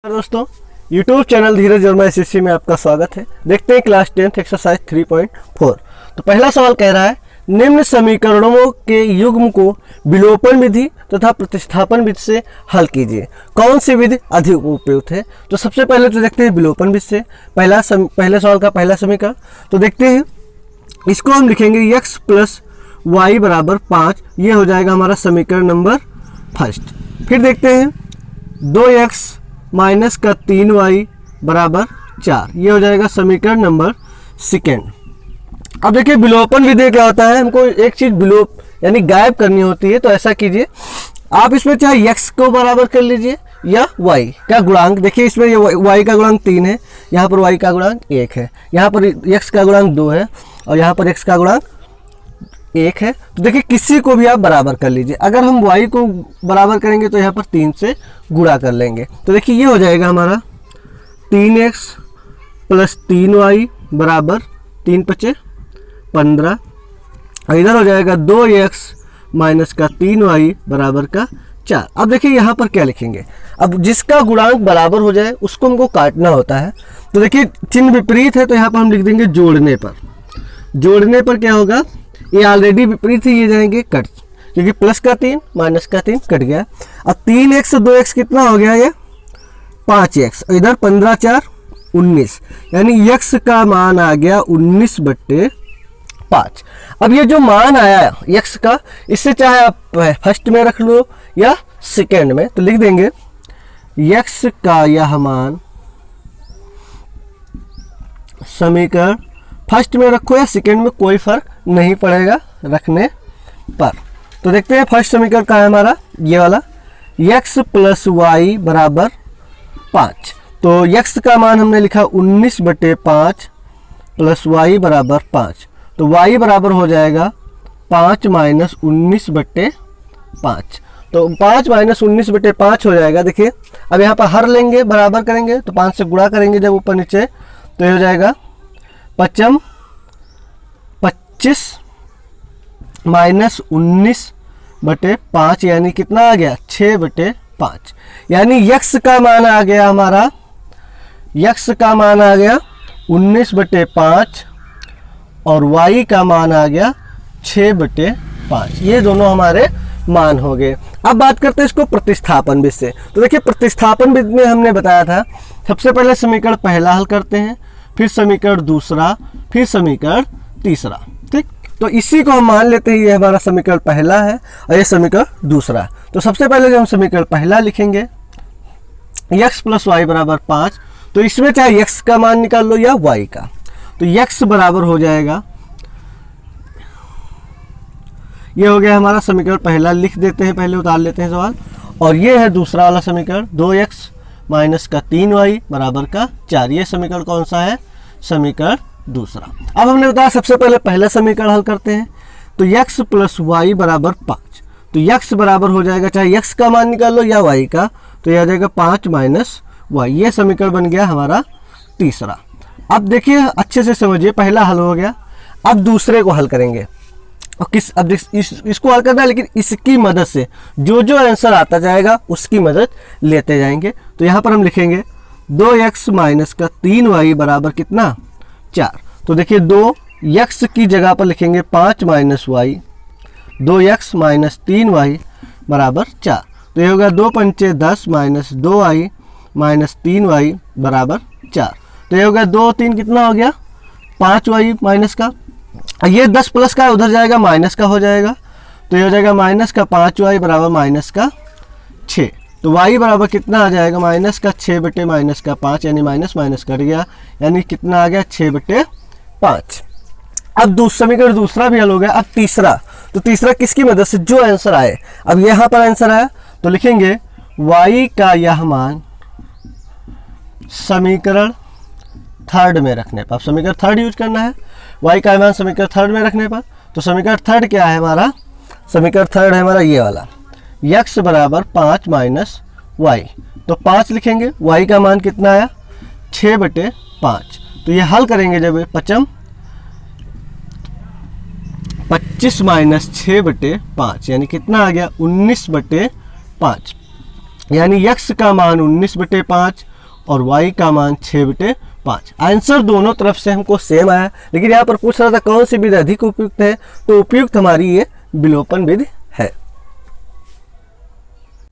दोस्तों, YouTube channel धीरज Verma SSC में आपका स्वागत है। देखते हैं क्लास 10th एक्सरसाइज 3.4। तो पहला सवाल कह रहा है निम्न समीकरणों के युग्म को विलोपन विधि तथा प्रतिस्थापन विधि से हल कीजिए, कौन सी विधि अधिक उपयुक्त है। तो सबसे पहले तो देखते हैं विलोपन विधि से पहले सवाल का पहला समीकरण। तो देखते हैं, इसको हम लिखेंगे x प्लस वाई बराबर 5। ये हो जाएगा हमारा समीकरण नंबर फर्स्ट। फिर देखते हैं 2x माइनस का 3y बराबर 4। ये हो जाएगा समीकरण नंबर सेकेंड। अब देखिए विलोपन विधि क्या होता है, हमको एक चीज विलोप यानी गायब करनी होती है। तो ऐसा कीजिए, आप इसमें चाहे x को बराबर कर लीजिए या y का गुणांक। देखिए इसमें ये y का गुणांक 3 है, यहाँ पर y का गुणांक 1 है, यहाँ पर x का गुणांक 2 है और यहाँ पर x का गुणांक 1 है। तो देखिए किसी को भी आप बराबर कर लीजिए। अगर हम y को बराबर करेंगे तो यहाँ पर 3 से गुणा कर लेंगे। तो देखिए ये हो जाएगा हमारा 3x प्लस 3y बराबर 3 × 15। इधर हो जाएगा 2x माइनस का 3y बराबर का 4। अब देखिए यहाँ पर क्या लिखेंगे, अब जिसका गुणांक बराबर हो जाए उसको हमको काटना होता है। तो देखिए चिन्ह विपरीत है तो यहाँ पर हम लिख देंगे जोड़ने पर। जोड़ने पर क्या होगा, ये ऑलरेडी विपरीत ही ये जाएंगे कट, क्योंकि प्लस का 3 माइनस का 3 कट गया। अब 3x 2x कितना हो गया, ये 5x। इधर 15 × 4 19, यानी x का मान आ गया 19/5। अब ये जो मान आया x का, इससे चाहे आप फर्स्ट में रख लो या सेकेंड में, तो लिख देंगे x का यह मान समीकरण फर्स्ट में रखो या सेकेंड में, कोई फर्क नहीं पड़ेगा रखने पर। तो देखते हैं फर्स्ट समीकरण का है हमारा ये वाला, x प्लस वाई बराबर 5। तो x का मान हमने लिखा 19/5 प्लस वाई बराबर 5। तो y बराबर हो जाएगा 5 माइनस 19/5। तो 5 माइनस 19/5 हो जाएगा। देखिए अब यहाँ पर हर लेंगे, बराबर करेंगे तो 5 से गुणा करेंगे जब ऊपर नीचे, तो ये हो जाएगा 5 25 माइनस 19/5, यानी कितना आ गया 6/5। यानी x का मान आ गया हमारा, x का मान आ गया 19/5 और y का मान आ गया 6/5। ये दोनों हमारे मान हो गए। अब बात करते हैं इसको प्रतिस्थापन विधि से। तो देखिए प्रतिस्थापन विधि में हमने बताया था सबसे पहले समीकरण पहला हल करते हैं, फिर समीकरण दूसरा, फिर समीकरण तीसरा। ठीक, तो इसी को हम मान लेते हैं ये हमारा समीकरण पहला है और ये समीकरण दूसरा। तो सबसे पहले जब हम समीकरण पहला लिखेंगे x प्लस वाई बराबर 5, तो इसमें चाहे x का मान निकाल लो या y का। तो x बराबर हो जाएगा, ये हो गया हमारा समीकरण पहला, लिख देते हैं, पहले उतार लेते हैं सवाल। और ये है दूसरा वाला समीकरण 2x माइनस का 3y बराबर का 4। ये समीकरण कौन सा है, समीकरण दूसरा। अब हमने बताया सबसे पहले पहला समीकरण हल करते हैं। तो x प्लस वाई बराबर 5। तो x बराबर हो जाएगा, चाहे x का मान निकाल लो या y का, तो यह आ जाएगा 5 माइनस y। ये समीकरण बन गया हमारा तीसरा। अब देखिए अच्छे से समझिए, पहला हल हो गया, अब दूसरे को हल करेंगे। और अब इसको हल करना है, लेकिन इसकी मदद से जो जो आंसर आता जाएगा उसकी मदद लेते जाएंगे। तो यहाँ पर हम लिखेंगे 2x माइनस का 3y बराबर कितना 4। तो देखिए 2x की जगह पर लिखेंगे 5 minus y, 2x minus 3y बराबर 4। तो ये होगा 2 × 10 माइनस 2y माइनस 3y बराबर 4। तो ये होगा 2 3 कितना हो गया 5y माइनस का, ये 10 प्लस का उधर जाएगा माइनस का हो जाएगा। तो ये हो जाएगा माइनस का 5y बराबर माइनस का 6। तो y बराबर कितना आ जाएगा, माइनस का 6 माइनस का 5, यानी माइनस माइनस कट गया, यानी कितना आ गया 6/5। अब समीकरण दूसरा भी हल हो गया। अब तीसरा, तो तीसरा किसकी मदद से, जो आंसर आए। अब यहाँ पर आंसर आया तो लिखेंगे y का यह मान समीकरण थर्ड में रखने पर, समीकरण थर्ड यूज करना है, y का मान समीकरण थर्ड में रखने पर। तो समीकरण थर्ड क्या है हमारा, समीकरण थर्ड है हमारा ये वाला, x बराबर 5 माइनस y। तो 5 लिखेंगे, y का मान कितना आया 6/5। तो ये हल करेंगे जब 25 माइनस 6/5, यानी कितना आ गया 19/5। यानी x का मान 19/5 और y का मान 6/5। आंसर दोनों तरफ से हमको सेम आया, लेकिन यहाँ पर पूछ रहा था कौन सी विधि अधिक उपयुक्त है, तो उपयुक्त हमारी ये विलोपन विधि है।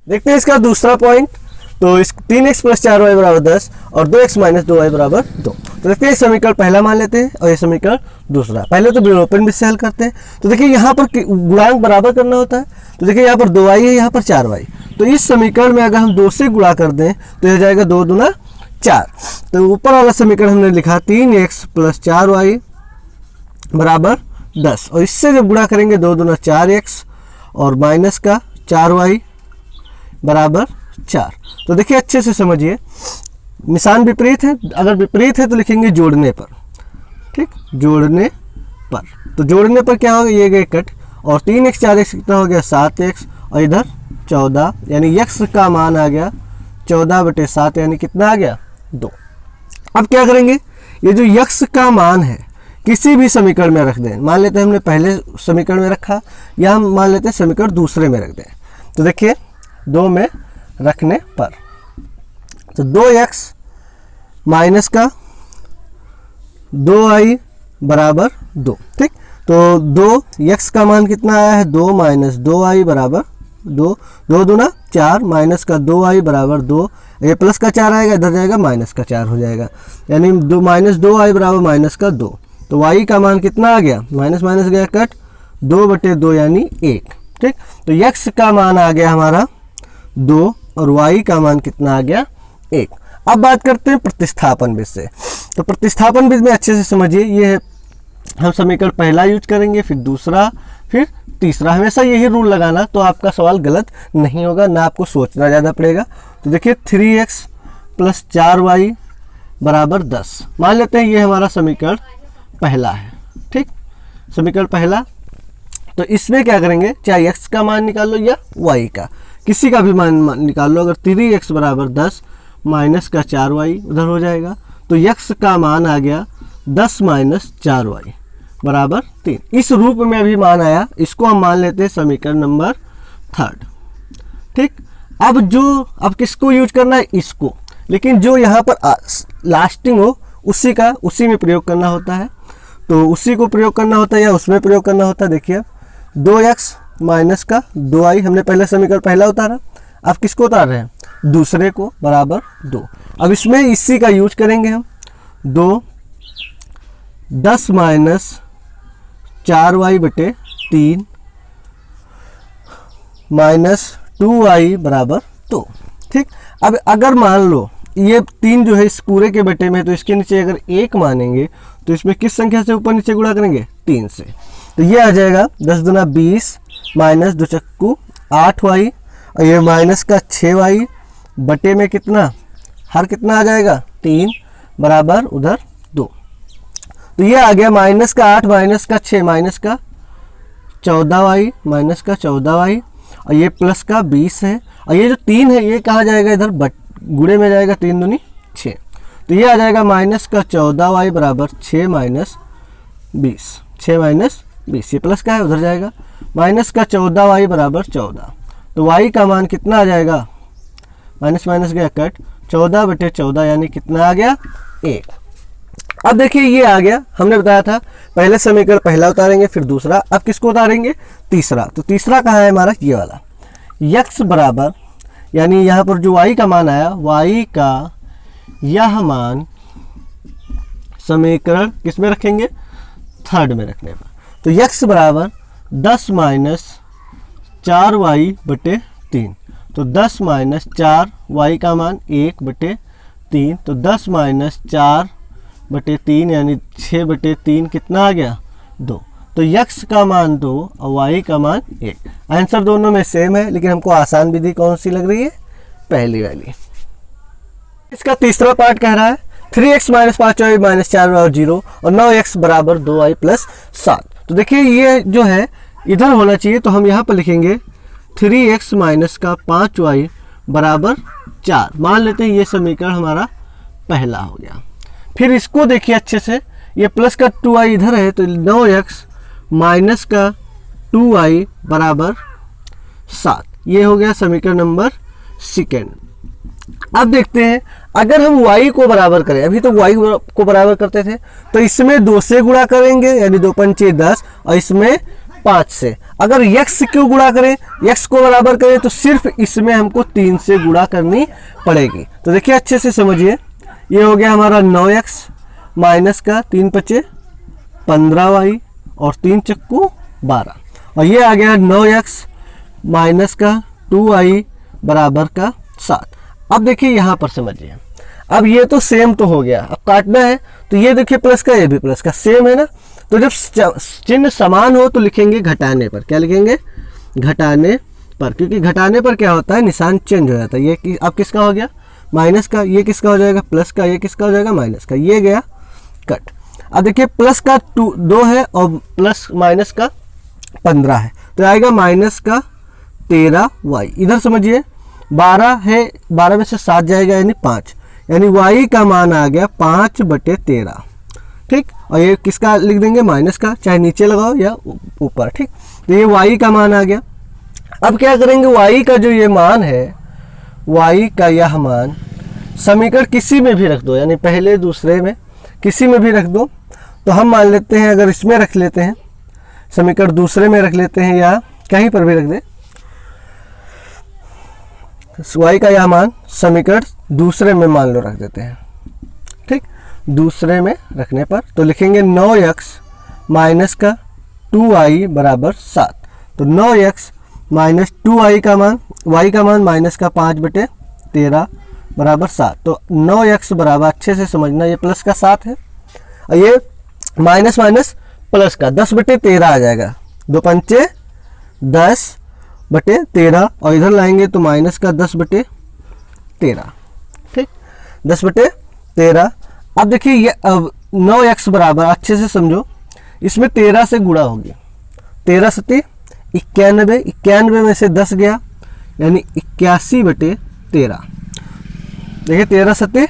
देखते हैं इसका दूसरा पॉइंट। तो इस 3x + 4y = 10 और 2x - 2y = 2। तो देखते हैं समीकरण पहला मान लेते हैं और ये समीकरण दूसरा। पहले तो विलोपन विधि से हल करते हैं। तो देखिए यहाँ पर गुणांक बराबर करना होता है। तो देखिए यहाँ पर 2y है, यहाँ पर 4y। तो इस समीकरण में अगर हम 2 से गुणा कर दें तो यह जाएगा 2 दूना 4। तो ऊपर वाला समीकरण हमने लिखा 3x + 4y = 10 और इससे जब गुणा करेंगे 2 दूना 4x और माइनस का 4y = 4। तो देखिए अच्छे से समझिए, निशान विपरीत है, अगर विपरीत है तो लिखेंगे जोड़ने पर। ठीक, जोड़ने पर। तो जोड़ने पर क्या होगा, ये गए कट और 3x 4x कितना हो गया 7x और इधर 14, यानी x का मान आ गया 14/7, यानी कितना आ गया 2। अब क्या करेंगे, ये जो x का मान है किसी भी समीकरण में रख दें। मान लेते हैं हमने पहले समीकरण में रखा, या हम मान लेते हैं समीकरण दूसरे में रख दें। तो देखिए 2 में रखने पर तो 2x माइनस का 2y = 2। ठीक, तो 2x का मान कितना आया है 2 - 2y = 2। 2 दूना 4 माइनस का 2y = 2। ये प्लस का 4 आएगा, इधर जाएगा माइनस का 4 हो जाएगा, यानी 2 - 2y = -2। तो y का मान कितना आ गया, माइनस माइनस गया कट, 2/2 यानी 1। ठीक, तो x का मान आ गया हमारा 2 और y का मान कितना आ गया 1। अब बात करते हैं प्रतिस्थापन विधि से। तो प्रतिस्थापन विधि में अच्छे से समझिए, ये हम समीकरण पहला यूज करेंगे, फिर दूसरा, फिर तीसरा। हमेशा यही रूल लगाना, तो आपका सवाल गलत नहीं होगा, ना आपको सोचना ज़्यादा पड़ेगा। तो देखिए 3x + 4y = 10। मान लेते हैं ये हमारा समीकरण पहला है। ठीक, समीकरण पहला। तो इसमें क्या करेंगे, चाहे x का मान निकाल लो या y का, किसी का भी मान निकाल लो। अगर 3x = 10 माइनस का 4y उधर हो जाएगा, तो x का मान आ गया 10 - 4y = 3। इस रूप में अभी मान आया, इसको हम मान लेते हैं समीकरण नंबर 3। ठीक, अब किसको यूज करना है, इसको, लेकिन जो यहाँ पर लास्टिंग हो उसी में प्रयोग करना होता है। तो उसी को प्रयोग करना होता है या उसमें प्रयोग करना होता है। देखिए 2x माइनस का 2y, हमने पहले समीकरण पहला उतारा, अब किसको उतार रहे हैं, दूसरे को, = 2। अब इसमें इसी का यूज करेंगे हम। 2 10 - 4y/3 - 2y = 2। ठीक, अब अगर मान लो ये 3 जो है इस पूरे के बटे में है, तो इसके नीचे अगर 1 मानेंगे तो इसमें किस संख्या से ऊपर नीचे गुणा करेंगे, 3 से। तो ये आ जाएगा 10 दूना 20 माइनस 2 चक्कू 8y और ये माइनस का 6y बटे में कितना, हर कितना आ जाएगा 3 बराबर उधर 2। तो ये आ गया माइनस का 8 माइनस का 6 माइनस का 14y माइनस का 14y और ये प्लस का 20 है और ये जो 3 है ये कहाँ जाएगा, इधर गुणे में जाएगा, 3 दूनी 6। तो ये आ जाएगा माइनस का 14y बराबर 6 माइनस 20, 6 माइनस 20, ये प्लस का है उधर जाएगा, माइनस का 14y बराबर 14। तो y का मान कितना आ जाएगा, माइनस माइनस गया कट, 14/14 यानी कितना आ गया 1। अब देखिए ये आ गया, हमने बताया था पहले समीकरण पहला उतारेंगे फिर दूसरा, अब किसको उतारेंगे, तीसरा। तो तीसरा कहाँ है हमारा, ये वाला x बराबर, यानी यहाँ पर जो y का मान आया, y का यह मान समीकरण किस में रखेंगे, थर्ड में रखने पर। तो x बराबर 10 माइनस 4y/3, तो 10 माइनस 4y का मान 1/3, तो 10 माइनस 4/3 यानी 6/3 कितना आ गया 2। तो x का मान 2 और y का मान 1। आंसर दोनों में सेम है, लेकिन हमको आसान विधि कौन सी लग रही है, पहली वाली। इसका तीसरा पार्ट कह रहा है 3x minus 5y minus 4y 0 और 9x बराबर 2y प्लस 7। तो देखिए ये जो है इधर होना चाहिए, तो हम यहाँ पर लिखेंगे 3x माइनस का 5y बराबर 4। मान लेते हैं ये समीकरण हमारा पहला हो गया। फिर इसको देखिए अच्छे से, ये प्लस का 2y इधर है, तो 9x माइनस का 2y बराबर 7, ये हो गया समीकरण नंबर सेकेंड। अब देखते हैं अगर हम y को बराबर करें, अभी तो y को बराबर करते थे, तो इसमें 2 से गुणा करेंगे यानी 2 पंचे 10 और इसमें 5 से। अगर x को गुणा करें, x को बराबर करें तो सिर्फ इसमें हमको 3 से गुणा करनी पड़ेगी। तो देखिए अच्छे से समझिए, ये हो गया हमारा 9x माइनस का 3 पचे 15y और 3 चक्कू 12, और ये आ गया 9x माइनस का 2y बराबर का 7। अब देखिए यहाँ पर समझिए, अब ये तो सेम तो हो गया, अब काटना है तो ये देखिए प्लस का ये भी प्लस का सेम है ना। तो जब चिन्ह समान हो तो लिखेंगे घटाने पर। क्या लिखेंगे? घटाने पर, क्योंकि घटाने पर क्या होता है, निशान चेंज हो जाता है। ये अब किसका हो गया? माइनस का। ये किसका हो जाएगा? प्लस का। ये किसका हो जाएगा? माइनस का। ये गया कट। अब देखिए प्लस का 2 है और प्लस माइनस का 15 है, तो आएगा माइनस का 13y। इधर समझिए 12 है, 12 में से 7 जाएगा यानी 5, यानी y का मान आ गया 5/13। ठीक, और ये किसका लिख देंगे? माइनस का, चाहे नीचे लगाओ या ऊपर। ठीक, तो ये y का मान आ गया। अब क्या करेंगे? y का जो ये मान है, y का यह मान समीकरण किसी में भी रख दो, यानी पहले दूसरे में किसी में भी रख दो। तो हम मान लेते हैं अगर इसमें रख लेते हैं, समीकरण दूसरे में रख लेते हैं या कहीं पर भी रख दें, y का यह मान समीकरण दूसरे में मान लो रख देते हैं। ठीक, दूसरे में रखने पर तो लिखेंगे 9x माइनस का 2y बराबर 7। तो 9x माइनस 2y का मान, y का मान माइनस का 5/13 बराबर 7। तो 9x बराबर, अच्छे से समझना, ये प्लस का 7 है और ये माइनस माइनस प्लस का 10/13 आ जाएगा। 2 पंचे 10/13 और इधर लाएंगे तो माइनस का 10/13। ठीक, 10/13। अब देखिए ये अब 9x बराबर, अच्छे से समझो, इसमें 13 से गुणा होगी। 13 सती 91, 91 में से 10 गया यानी 81/13। देखिए 13 सती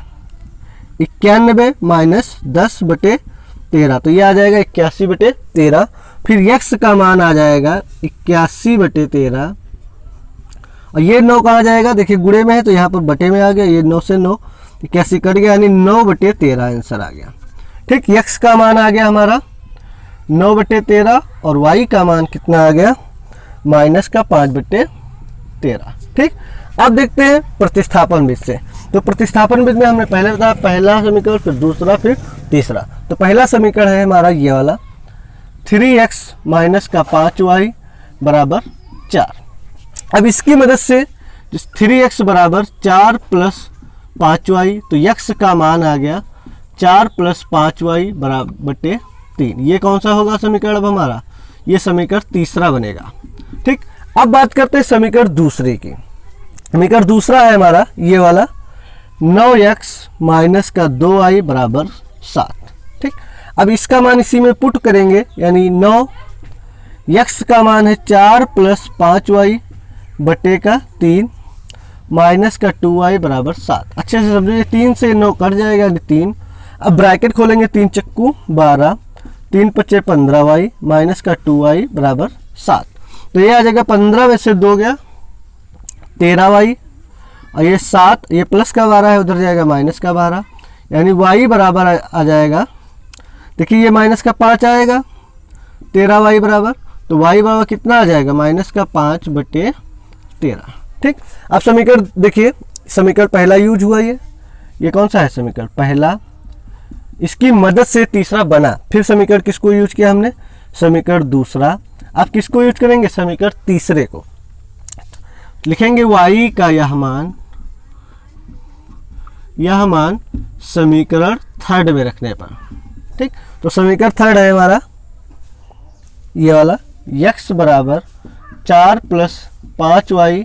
91 माइनस 10/13, तो ये आ जाएगा 81/13। फिर x का मान आ जाएगा 81/13 और ये 9 कहाँ जाएगा? देखिए गुणे में है तो यहाँ पर बटे में आ गया, ये 9 से 9 81 कट गया यानी 9/13 आंसर आ गया। ठीक, x का मान आ गया हमारा 9/13 और y का मान कितना आ गया? माइनस का 5/13। ठीक, अब देखते हैं प्रतिस्थापन विधि से। तो प्रतिस्थापन विधि में हमने पहले बताया पहला समीकरण, फिर दूसरा, फिर तीसरा। तो पहला समीकरण है हमारा ये वाला, 3x माइनस का 5y बराबर 4। अब इसकी मदद से 3x बराबर 4 प्लस 5y, तो x का मान आ गया 4 प्लस 5y बराबर 3। ये कौन सा होगा समीकरण? अब हमारा ये समीकरण तीसरा बनेगा। ठीक, अब बात करते हैं समीकरण दूसरे की। समीकरण दूसरा है हमारा ये वाला, 9x माइनस का 2y बराबर 7। ठीक, अब इसका मान इसी में पुट करेंगे यानी 9, x का मान है 4 प्लस 5y बटे का 3 माइनस का 2y बराबर 7। अच्छे से समझिए, 3 से 9 कट जाएगा 3। अब ब्रैकेट खोलेंगे, 3 चक्कू 12, 3 पचे 15y माइनस का 2y बराबर 7। तो ये आ जाएगा 15 में से 2 गया 13y और ये 7, ये प्लस का 12 है, उधर जाएगा माइनस का 12, यानी y बराबर आ जाएगा, देखिए ये माइनस का 5 आएगा 13y बराबर, तो y बराबर कितना आ जाएगा? माइनस का 5/13। ठीक, अब समीकरण देखिए, समीकरण पहला यूज हुआ, ये कौन सा है समीकरण? पहला। इसकी मदद से तीसरा बना। फिर समीकरण किसको यूज किया हमने? समीकरण दूसरा। अब किसको यूज करेंगे? समीकरण तीसरे को। लिखेंगे y का यह मान समीकरण थर्ड में रखने पर। ठीक, तो समीकरण थर्ड है हमारा ये वाला, x बराबर 4 प्लस 5y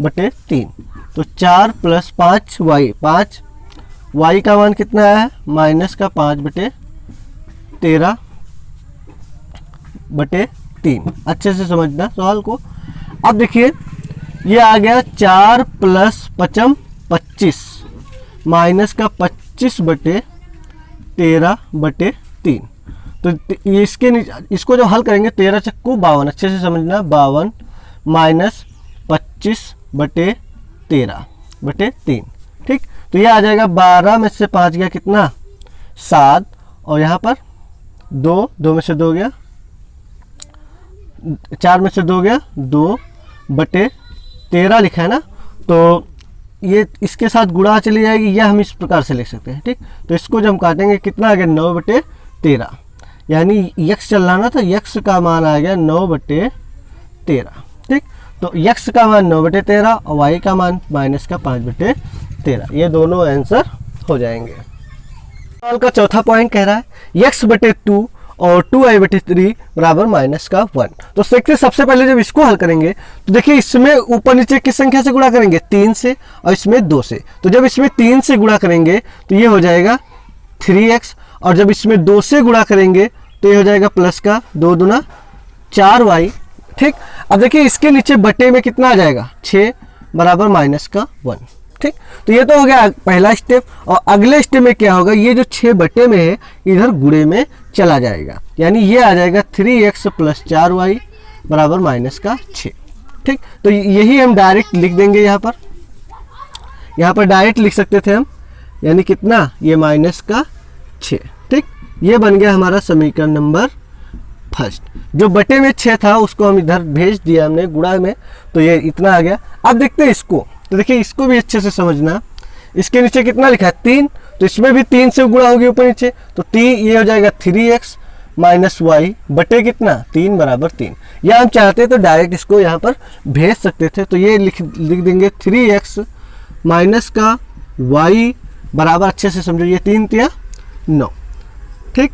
बटे 3। तो 4 प्लस 5y, 5y का मान कितना है? माइनस का 5/13 बटे 3। अच्छे से समझना सवाल को। अब देखिए ये आ गया 4 प्लस 5 25 माइनस का 25/13/3। तो ये इसको जो हल करेंगे 13 चक्कू 52, अच्छे से समझना, 52 माइनस 25/13/3। ठीक, तो ये आ जाएगा 12 में से 5 गया कितना 7, और यहाँ पर 2 में से 2 गया 4 में से 2 गया 2/13 लिखा है ना, तो ये इसके साथ गुणा चली जाएगी, यह हम इस प्रकार से लिख सकते हैं। ठीक, तो इसको जब हम काटेंगे कितना आ गया 9/13, यानी यक्स चल रहा ना, तो यक्स का मान आ गया 9/13। ठीक, तो यक्स का मान 9/13 और वाई का मान माइनस का 5/13, ये दोनों आंसर हो जाएंगे। सवाल का चौथा पॉइंट कह रहा है x/2 और 2i/3 बराबर माइनस का 1। तो देखते सबसे पहले जब इसको हल करेंगे तो देखिए इसमें ऊपर नीचे किस संख्या से गुणा करेंगे 3 से, और इसमें 2 से। तो जब इसमें 3 से गुणा करेंगे तो ये हो जाएगा 3x, और जब इसमें 2 से गुणा करेंगे तो ये हो जाएगा प्लस का 2 दूना 4y। ठीक, अब देखिए इसके नीचे बटे में कितना आ जाएगा 6 बराबर माइनस का 1। ठीक, तो ये तो हो गया पहला स्टेप, और अगले स्टेप में क्या होगा, ये जो 6 बटे में है इधर गुणे में चला जाएगा, यानी ये आ जाएगा 3x + 4y बराबर माइनस का 6। ठीक, तो यही हम डायरेक्ट लिख देंगे यहाँ पर डायरेक्ट लिख सकते थे हम, यानी कितना ये माइनस का 6। ठीक, ये बन गया हमारा समीकरण नंबर फर्स्ट। जो बटे में 6 था उसको हम इधर भेज दिया हमने गुणा में, तो ये इतना आ गया। अब देखते हैं इसको, तो देखिए इसको भी अच्छे से समझना। इसके नीचे कितना लिखा है 3, तो इसमें भी 3 से गुणा होगी ऊपर नीचे, तो 3 ये हो जाएगा 3x - y बटे कितना 3 बराबर 3। या हम चाहते तो डायरेक्ट इसको यहाँ पर भेज सकते थे, तो ये लिख देंगे 3x माइनस का y बराबर, अच्छे से समझो, ये 3 × 9। ठीक,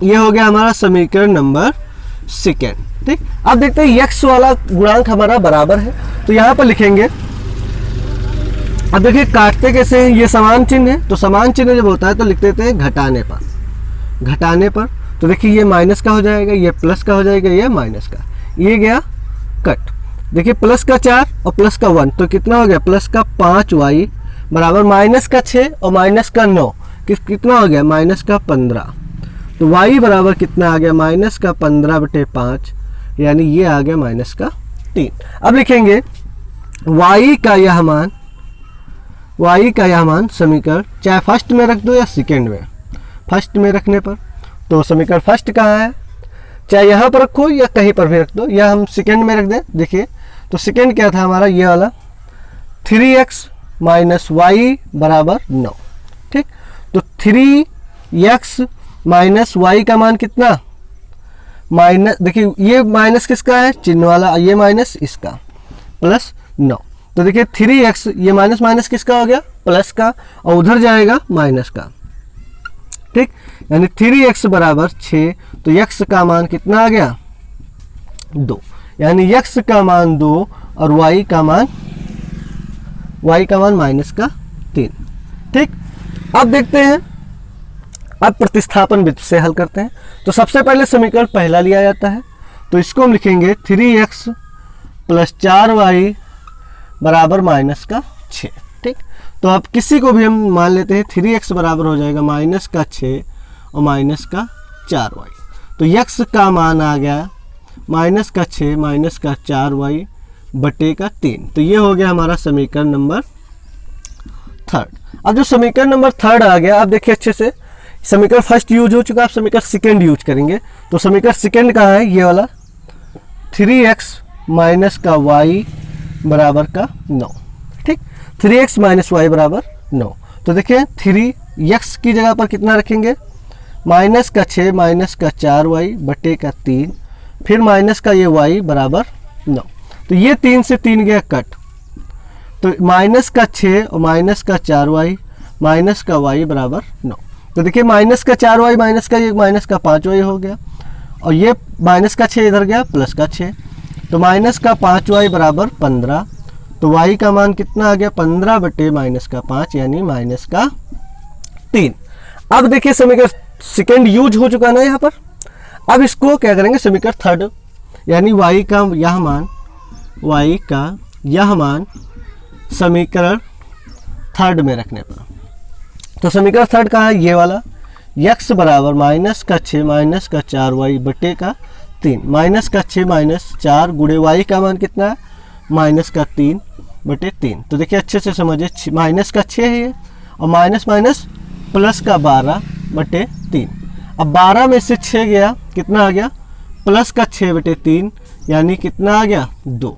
ये हो गया हमारा समीकरण नंबर सेकेंड। ठीक, अब देखते हैं x वाला गुणांक हमारा बराबर है, तो यहाँ पर लिखेंगे। अब देखिए काटते कैसे हैं, ये समान चिन्ह है, तो समान चिन्ह जब होता है तो लिख देते हैं घटाने पर। तो देखिए ये माइनस का हो जाएगा, ये प्लस का हो जाएगा, ये माइनस का, ये गया कट। देखिए प्लस का 4 और प्लस का 1, तो कितना हो गया प्लस का 5y बराबर माइनस का 6 और माइनस का 9, कितना हो गया माइनस का 15। तो y बराबर कितना आ गया माइनस का 15/5, यानी ये आ गया माइनस का 3। अब लिखेंगे y का यह मान समीकरण, चाहे फर्स्ट में रख दो या सेकेंड में। फर्स्ट में रखने पर तो समीकरण फर्स्ट कहाँ है, चाहे यहाँ पर रखो या कहीं पर भी रख दो, या हम सेकेंड में रख दें। देखिए तो सेकेंड क्या था हमारा, ये वाला 3x - y बराबर 9। ठीक, तो 3x - y का मान कितना माइनस, देखिए ये माइनस किसका है चिन्ह वाला, ये माइनस इसका, प्लस 9। तो देखिए 3x ये माइनस माइनस किसका हो गया प्लस का, और उधर जाएगा माइनस का। ठीक, यानी 3x बराबर 6, तो x का मान कितना आ गया 2, यानी x का मान 2 और y का मान माइनस का 3। ठीक, अब देखते हैं, अब प्रतिस्थापन विधि से हल करते हैं। तो सबसे पहले समीकरण पहला लिया जाता है, तो इसको हम लिखेंगे 3x + 4y बराबर माइनस का 6। ठीक, तो अब किसी को भी हम मान लेते हैं 3x बराबर हो जाएगा माइनस का 6 और माइनस का 4y। तो x का मान आ गया माइनस का 6 माइनस का 4y बटे का 3। तो ये हो गया हमारा समीकरण नंबर थर्ड। अब जो समीकरण नंबर थर्ड आ गया, अब देखिए अच्छे से, समीकरण फर्स्ट यूज हो चुका, आप समीकरण सेकेंड यूज करेंगे। तो समीकरण सेकेंड कहाँ है, ये वाला 3x माइनस का y बराबर का 9। ठीक, 3x - y बराबर 9। तो देखिए 3x की जगह पर कितना रखेंगे माइनस का 6 माइनस का 4y बटे का 3, फिर माइनस का ये y बराबर 9। तो ये 3 से 3 गया कट, तो माइनस का 6 और माइनस का 4y माइनस का y बराबर 9। तो देखिए माइनस का 4y माइनस का 5y हो गया, और ये माइनस का 6 इधर गया प्लस का 6, तो माइनस का 5y बराबर 15। तो y का मान कितना आ गया 15 बटे माइनस का 5, यानी माइनस का 3। अब देखिए समीकरण सेकेंड यूज हो चुका ना यहाँ पर। अब इसको क्या करेंगे समीकरण थर्ड, यानी y का यह मान समीकरण थर्ड में रखने पर। तो समीकरण थर्ड कहाँ है, ये वाला x बराबर माइनस का 6 माइनस का 4y बटे का 3, माइनस का 6 माइनस 4 गुणे y का मान कितना है माइनस का 3 बटे 3। तो देखिए अच्छे से समझिए, माइनस का 6 है ये, और माइनस माइनस प्लस का 12 बटे 3। अब 12 में से 6 गया, कितना आ गया, प्लस का 6 बटे 3, यानी कितना आ गया, 2।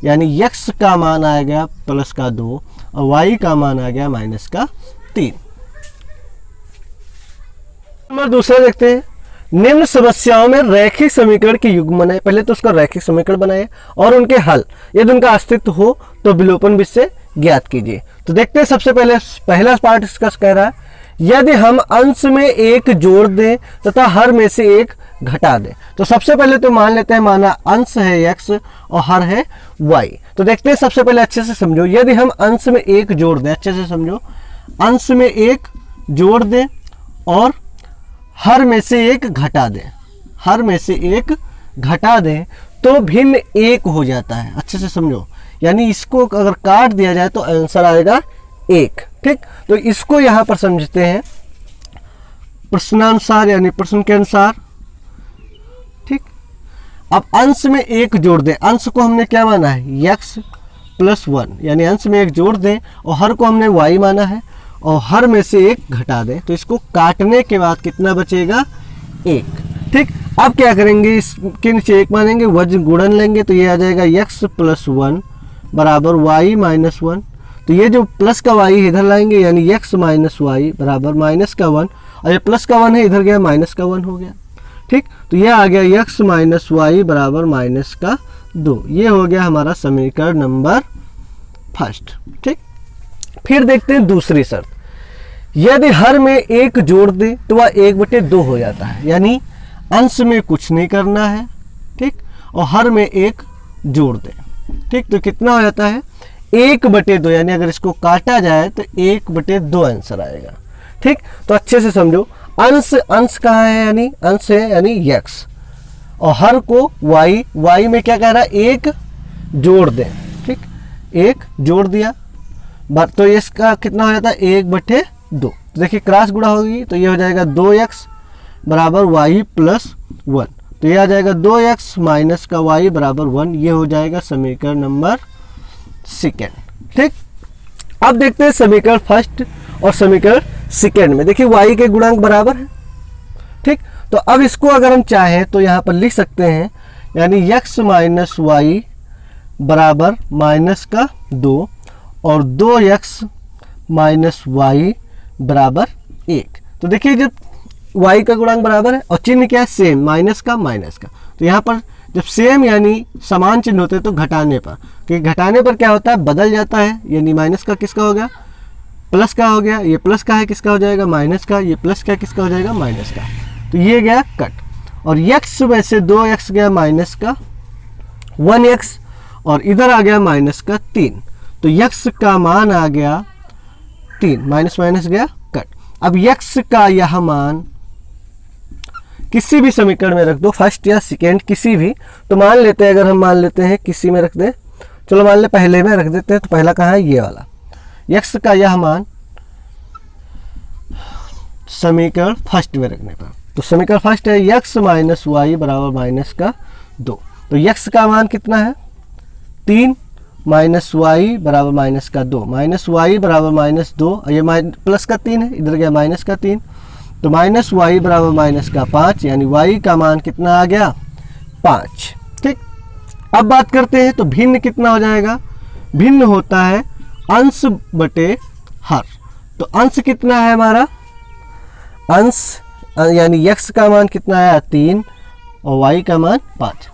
यानी x का मान आ गया प्लस का 2 और y का मान आ गया माइनस का 3। नंबर दूसरा देखते हैं, निम्न समस्याओं में रैखिक समीकरण के युग्म बनाए। पहले तो उसका रैखिक समीकरण बनाए और उनके हल, यदि उनका अस्तित्व हो तो विलोपन विधि से ज्ञात कीजिए। तो देखते हैं, सबसे पहले पहला पार्ट इसका कह रहा है, यदि हम अंश में 1 जोड़ दें तथा हर में से 1 घटा दें। तो सबसे पहले तो मान लेते हैं, माना अंश है x और हर है y। तो देखते हैं, सबसे पहले अच्छे से समझो, यदि हम अंश में 1 जोड़ दें, अच्छे से समझो, अंश में 1 जोड़ दें और हर में से 1 घटा दें, हर में से 1 घटा दें तो भिन्न 1 हो जाता है। अच्छे से समझो, यानी इसको अगर काट दिया जाए तो आंसर आएगा 1। ठीक, तो इसको यहाँ पर समझते हैं प्रश्नानुसार, यानी प्रश्न के अनुसार। ठीक, अब अंश में 1 जोड़ दें, अंश को हमने क्या माना है, x प्लस 1, यानी अंश में 1 जोड़ दें और हर को हमने y माना है और हर में से 1 घटा दें, तो इसको काटने के बाद कितना बचेगा, 1। ठीक, अब क्या करेंगे, इसके नीचे 1 मानेंगे, वज्र गुणन लेंगे, तो ये आ जाएगा x प्लस 1 बराबर y माइनस 1। तो ये जो प्लस का y इधर लाएंगे, यानी x माइनस वाई बराबर माइनस का 1, और ये प्लस का 1 है, इधर गया माइनस का 1 हो गया। ठीक, तो ये आ गया x माइनस वाई बराबर माइनस का 2। ये हो गया हमारा समीकरण नंबर फर्स्ट। ठीक, फिर देखते हैं दूसरी शर्त, यदि हर में 1 जोड़ दे तो वह 1/2 हो जाता है, यानी अंश में कुछ नहीं करना है। ठीक, और हर में 1 जोड़ दे। ठीक, तो कितना हो जाता है, 1/2, यानी अगर इसको काटा जाए तो 1/2 आंसर आएगा। ठीक, तो अच्छे से समझो, अंश अंश कहाँ है, यानी अंश है यानी x, और हर को y में क्या कह रहा है, 1 जोड़ दें। ठीक, 1 जोड़ दिया, तो इसका कितना हो जाता है, 1/2। तो देखिए क्रॉस गुणा होगी, तो ये हो जाएगा 2x बराबर y प्लस 1। तो ये आ जाएगा 2x माइनस का y बराबर 1। ये हो जाएगा समीकरण नंबर सेकेंड। ठीक, अब देखते हैं समीकरण फर्स्ट और समीकरण सेकेंड में। देखिए y के गुणांक बराबर है। ठीक, तो अब इसको अगर हम चाहें तो यहाँ पर लिख सकते हैं, यानी x माइनस वाई बराबर माइनस का 2 और 2x माइनस वाई बराबर 1। तो देखिए जब y का गुणांक बराबर है और चिन्ह क्या है, सेम, माइनस का माइनस का, तो यहाँ पर जब सेम यानी समान चिन्ह होते हैं तो घटाने पर, क्योंकि घटाने पर क्या होता है, बदल जाता है, यानी माइनस का किसका हो गया, प्लस का हो गया, ये प्लस का है किसका हो जाएगा, माइनस का, ये प्लस का किसका हो जाएगा, माइनस का। तो ये गया कट, और x में से 2x गया माइनस का 1x और इधर आ गया माइनस का 3। तो x का मान आ गया 3, माइनस माइनस गया कट। अब x का यह मान किसी भी समीकरण में रख दो, फर्स्ट या सेकेंड किसी भी, तो मान लेते हैं, अगर हम मान लेते हैं किसी में रख दें, चलो मान ले पहले में रख देते हैं, तो पहला कहाँ है, ये वाला, x का यह मान समीकरण फर्स्ट में रखने पर, तो समीकरण फर्स्ट है x माइनस वाई बराबर माइनस का 2। तो x का मान कितना है, 3 माइनस वाई बराबर माइनस का 2, माइनस वाई बराबर माइनस 2, ये प्लस का 3 है, इधर गया माइनस का 3, तो माइनस वाई बराबर माइनस का 5, यानी y का मान कितना आ गया, 5। ठीक, अब बात करते हैं, तो भिन्न कितना हो जाएगा, भिन्न होता है अंश बटे हर। तो अंश कितना है हमारा, अंश यानी x का मान कितना आया, 3 और y का मान 5।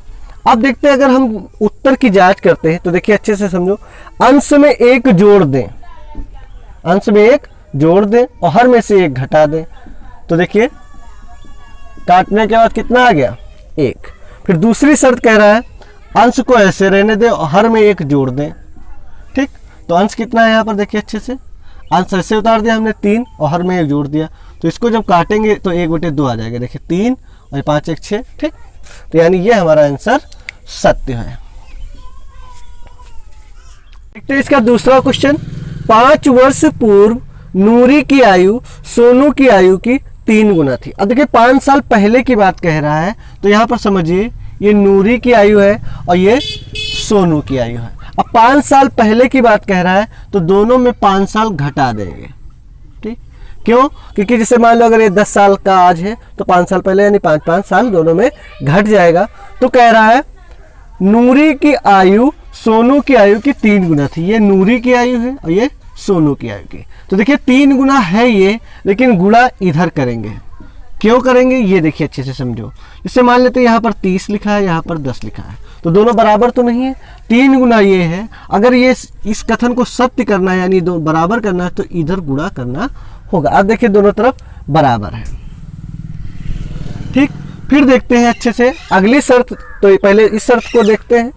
अब देखते हैं, अगर हम उत्तर की जांच करते हैं, तो देखिए अच्छे से समझो, अंश में 1 जोड़ दें, अंश में 1 जोड़ दें और हर में से 1 घटा दें, तो देखिए काटने के बाद कितना आ गया, 1। फिर दूसरी शर्त कह रहा है अंश को ऐसे रहने दें और हर में 1 जोड़ दें। ठीक, तो अंश कितना है यहाँ पर, देखिए अच्छे से, अंश ऐसे उतार दिया हमने 3 और हर में 1 जोड़ दिया, तो इसको जब काटेंगे तो 1/2 आ जाएगा, देखिए 3 और 5 1 6। ठीक, तो यानी ये हमारा आंसर सत्य है। देखते हैं इसका दूसरा क्वेश्चन, 5 वर्ष पूर्व नूरी की आयु सोनू की आयु की 3 गुना थी। अब देखिए 5 साल पहले की बात कह रहा है, तो यहाँ पर समझिए ये नूरी की आयु है और ये सोनू की आयु है। अब 5 साल पहले की बात कह रहा है तो दोनों में 5 साल घटा देंगे। ठीक, क्यों? क्योंकि जैसे मान लो अगर ये 10 साल का आज है तो 5 साल पहले यानी 5 साल दोनों में घट जाएगा। तो कह रहा है नूरी की आयु सोनू की आयु की 3 गुना थी। ये नूरी की आयु है और ये सोनू की आयु की। तो देखिए 3 गुना है ये, लेकिन गुणा इधर करेंगे। क्यों करेंगे ये देखिए अच्छे से समझो। जैसे मान लेते हैं यहाँ पर 30 लिखा है, यहाँ पर 10 लिखा है, तो दोनों बराबर तो नहीं है। 3 गुना ये है। अगर ये इस कथन को सत्य करना है यानी दो बराबर करना है तो इधर गुणा करना होगा। अब देखिए दोनों तरफ बराबर है। ठीक, फिर देखते हैं अच्छे से अगली शर्त। तो पहले इस शर्त को देखते हैं।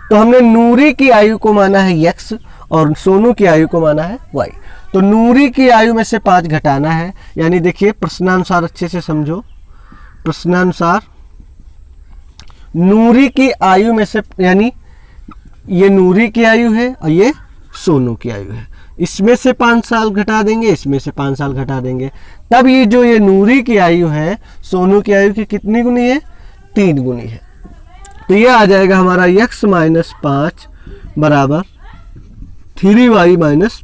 तो हमने नूरी की आयु को माना है x और सोनू की आयु को माना है y। तो नूरी की आयु में से 5 घटाना है, यानी देखिए प्रश्नानुसार अच्छे से समझो। प्रश्नानुसार नूरी की आयु में से, यानी ये नूरी की आयु है और ये सोनू की आयु है, इसमें से 5 साल घटा देंगे, इसमें से 5 साल घटा देंगे। तब ये जो ये नूरी की आयु है सोनू की आयु की कितनी गुनी है? 3 गुनी है। तो ये आ जाएगा हमारा x माइनस 5 बराबर 3y माइनस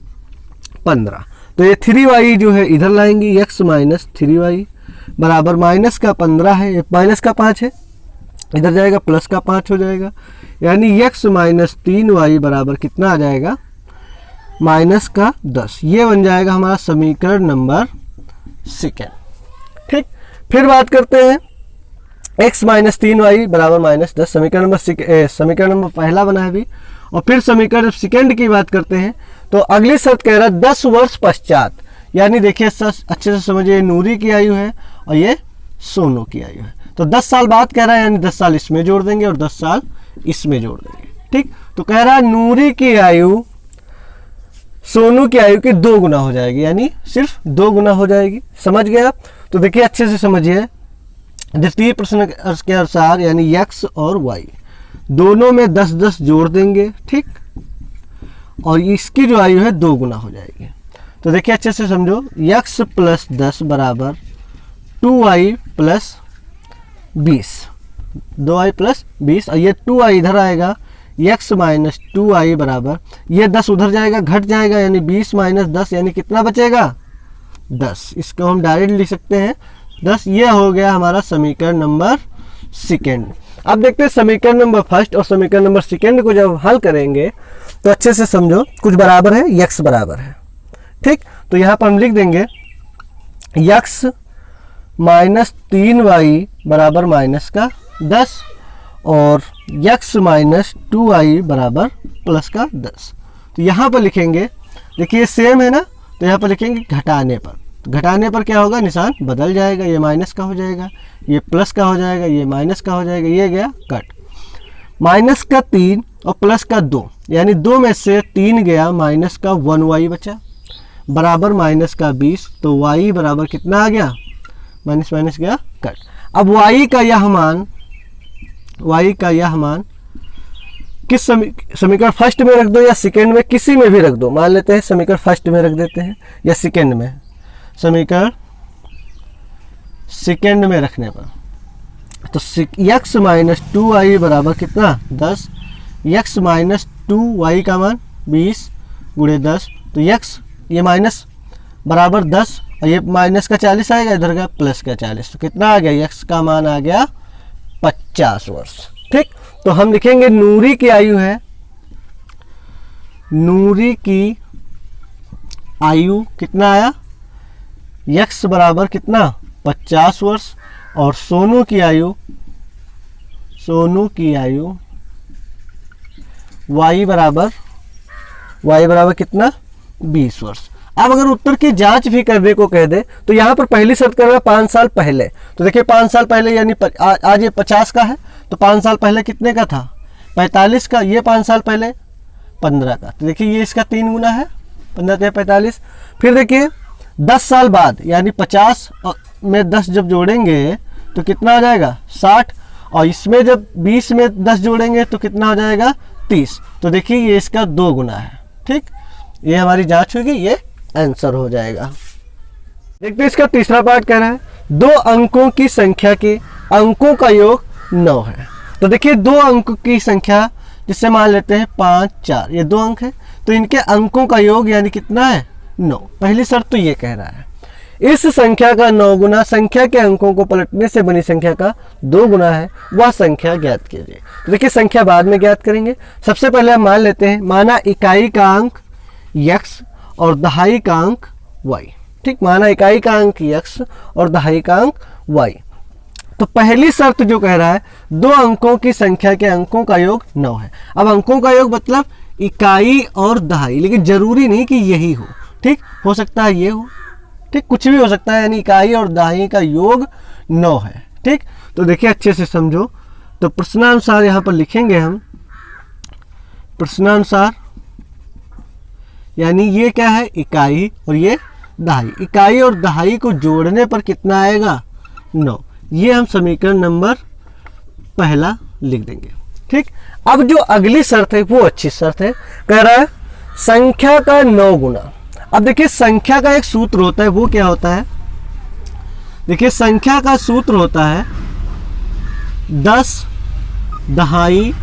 15। तो ये 3y जो है इधर लाएंगे, x माइनस 3y बराबर माइनस का 15 है, ये माइनस का 5 है, इधर जाएगा प्लस का 5 हो जाएगा, यानी x माइनस 3y बराबर कितना आ जाएगा? माइनस का 10। ये बन जाएगा हमारा समीकरण नंबर 2। ठीक, फिर बात करते हैं x माइनस 3y बराबर माइनस 10। समीकरण नंबर पहला बना है अभी। और फिर समीकरण सेकंड की बात करते हैं। तो अगली शर्त कह रहा है 10 वर्ष पश्चात, यानी देखिए अच्छे से समझिए, नूरी की आयु है और ये सोनू की आयु है। तो 10 साल बाद कह रहा है, यानी 10 साल इसमें जोड़ देंगे और 10 साल इसमें जोड़ देंगे। ठीक, तो कह रहा है नूरी की आयु सोनू की आयु की 2 गुना हो जाएगी, यानी सिर्फ 2 गुना हो जाएगी। समझ गए आप? तो देखिए अच्छे से समझिए, द्वितीय प्रश्न के अनुसार यानी x और y दोनों में 10-10 जोड़ देंगे। ठीक, और इसकी जो आयु है 2 गुना हो जाएगी। तो देखिए अच्छे से समझो, x प्लस 10 बराबर 2y प्लस 20, 2y प्लस 20, और ये 2y इधर आएगा, x माइनस 2y बराबर, ये 10 उधर जाएगा घट जाएगा, यानी 20 माइनस 10 यानी कितना बचेगा? 10। इसको हम डायरेक्ट लिख सकते हैं 10। ये हो गया हमारा समीकरण नंबर 2। अब देखते हैं समीकरण नंबर 1 और समीकरण नंबर 2 को जब हल करेंगे तो अच्छे से समझो, कुछ बराबर है, x बराबर है। ठीक, तो यहाँ पर हम लिख देंगे x माइनस 3y बराबर माइनस का 10 और x माइनस 2y बराबर प्लस का 10। तो यहाँ पर लिखेंगे, देखिए सेम है ना, तो यहाँ पर लिखेंगे घटाने पर। तो घटाने पर क्या होगा? निशान बदल जाएगा, ये माइनस का हो जाएगा, ये प्लस का हो जाएगा, ये माइनस का हो जाएगा, ये गया कट। माइनस का 3 और प्लस का 2, यानी 2 में से 3 गया, माइनस का 1y बचा बराबर माइनस का 20। तो y बराबर कितना आ गया? माइनस माइनस गया कट। अब y का यह मान किस समीकरण फर्स्ट में रख दो या सेकंड में, किसी में भी रख दो। मान लेते हैं समीकरण फर्स्ट में रख देते हैं या सेकंड में। समीकरण सेकंड में रखने पर तो x माइनस 2y बराबर कितना? 10। x माइनस 2y का मान 20 गुणे 10, तो x ये माइनस बराबर 10 और ये माइनस का 40 आएगा, इधर का प्लस का 40, तो कितना आ गया? x का मान आ गया 50 वर्ष। ठीक, तो हम लिखेंगे नूरी की आयु है, नूरी की आयु कितना आया? x बराबर कितना? 50 वर्ष। और सोनू की आयु y बराबर कितना? 20 वर्ष। अब अगर उत्तर की जांच भी करने को कह दे तो यहाँ पर पहली शर्त कर रहा है 5 साल पहले। तो देखिए 5 साल पहले यानी आज ये 50 का है, तो 5 साल पहले कितने का था? 45 का। ये 5 साल पहले 15 का। तो देखिए ये इसका 3 गुना है, 15 से 45। फिर देखिए 10 साल बाद यानी 50 में 10 जब जोड़ेंगे तो कितना आ जाएगा? 60। और इसमें जब 20 में 10 जोड़ेंगे तो कितना हो जाएगा? 30। तो देखिए ये इसका 2 गुना है। ठीक, ये हमारी जांच होगी, ये आंसर हो जाएगा। देखते हैं इसका तीसरा पार्ट कह रहा है 2 अंकों की संख्या के अंकों का योग 9 है। तो देखिए 2 अंक की संख्या जिससे मान लेते हैं 5 4, ये 2 अंक है, तो इनके अंकों का योग यानी कितना है 9। पहली शर्त तो ये कह रहा है इस संख्या का 9 गुना संख्या के अंकों को पलटने से बनी संख्या का 2 गुना है, वह संख्या ज्ञात कीजिए। तो देखिए संख्या बाद में ज्ञात करेंगे, सबसे पहले हम मान लेते हैं, माना इकाई का अंक x और दहाई का अंक y। ठीक, माना इकाई का अंक x और दहाई का अंक y। तो पहली शर्त जो कह रहा है 2 अंकों की संख्या के अंकों का योग 9 है। अब अंकों का योग मतलब इकाई और दहाई, लेकिन जरूरी नहीं कि यही हो, ठीक, हो सकता है ये हो, ठीक, कुछ भी हो सकता है, यानी इकाई और दहाई का योग 9 है। ठीक, तो देखिए अच्छे से समझो, तो प्रश्नानुसार यहाँ पर लिखेंगे हम, प्रश्नानुसार यानी ये क्या है इकाई और ये दहाई, इकाई और दहाई को जोड़ने पर कितना आएगा 9। ये हम समीकरण नंबर पहला लिख देंगे। ठीक, अब जो अगली शर्त है वो अच्छी शर्त है, कह रहा है संख्या का 9 गुना। अब देखिए संख्या का एक सूत्र होता है, वो क्या होता है, देखिए संख्या का सूत्र होता है 10 दहाई